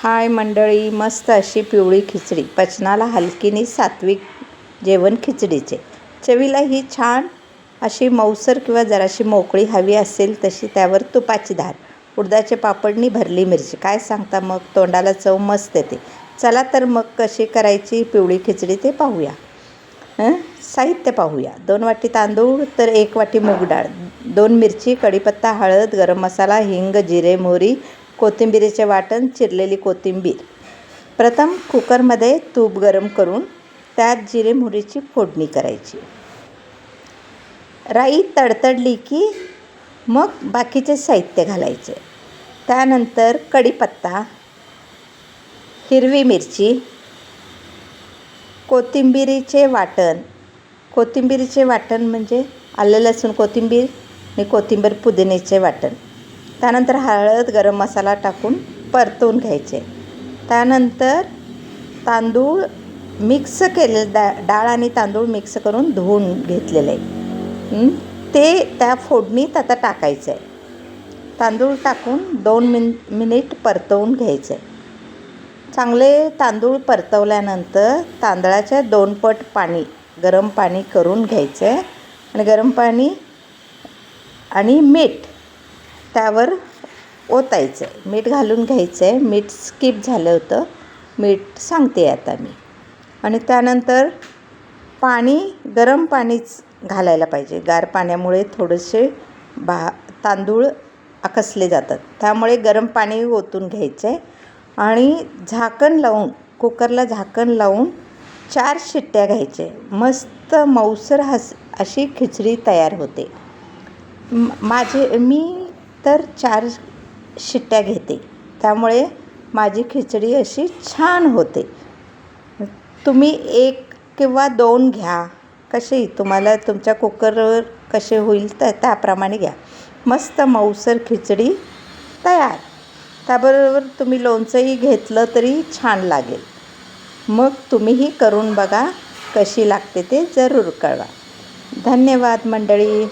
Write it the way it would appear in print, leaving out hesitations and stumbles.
हाय मंडळी, मस्त अशी पिवळी खिचडी, पचनाला हलकीनी सात्विक जेवण खिचडीचे. चवीला ही छान अशी मऊसर किंवा जराशी मोकळी हवी असेल तशी त्यावर तुपाची धार, उडदाचे पापडनी भरली मिरची. काय सांगता, मग तोंडाला चव मस्त येते. चला तर मग कशी करायची पिवळी खिचडी ते पाहूया. साहित्य पाहूया. 2 वाटी तांदूळ तर 1 वाटी मूग डाळ, 2 मिरची, कढीपत्ता, हळद, गरम मसाला, हिंग, जिरे, मोहरी, कोथिंबीरीचे वाटण, चिरलेली कोथिंबीर. प्रथम कुकरमध्ये तूप गरम करून त्यात जिरे मोहरीची फोडणी करायची. राई तडतडली की मग बाकीचे साहित्य घालायचे. त्यानंतर कढीपत्ता, हिरवी मिरची, कोथिंबीरीचे वाटण म्हणजे आलं लसूण कोथिंबीर आणि कोथिंबीर पुदिन्याचे वाटण. त्यानंतर हळद, गरम मसाला टाकून परतवून घ्यायचे. त्यानंतर तांदूळ मिक्स केले, डाळ आणि तांदूळ मिक्स करून धुवून घेतलेलं आहे, ते त्या फोडणीत आता टाकायचं आहे. तांदूळ टाकून 2 मिनिट परतवून घ्यायचं आहे. चांगले तांदूळ परतवल्यानंतर तांदळाच्या 2 पट पाणी, गरम पाणी करून घ्यायचं आहे आणि गरम पाणी आणि मीठ त्यावर ओतायचं आहे. मीठ घालून घ्यायचं आहे. मीठ स्किप झालं होतं, मीठ सांगते आता मी. आणि त्यानंतर गरम पाणीच घालायला पाहिजे. गार पाण्यामुळे थोडेसे तांदूळ आकसले जातात, त्यामुळे गरम पाणी ओतून घ्यायचं आहे आणि झाकण लावून, कुकरला झाकण लावून 4 शिट्ट्या घ्यायचे. मस्त मऊसर अशी खिचडी तयार होते. मी तर 4 शिट्ट्या घेते, त्यामुळे माझी खिचडी अशी छान होते. तुम्ही 1 किंवा 2 घ्या, कशी तुम्हाला तुमच्या कुकरवर कसे होईल तर त्याप्रमाणे घ्या. मस्त मऊसर खिचडी तयार. त्याबरोबर तुम्ही लोणचंही घेतलं तरी छान लागेल. मग तुम्हीही करून बघा, कशी लागते ते जरूर कळवा. धन्यवाद मंडळी.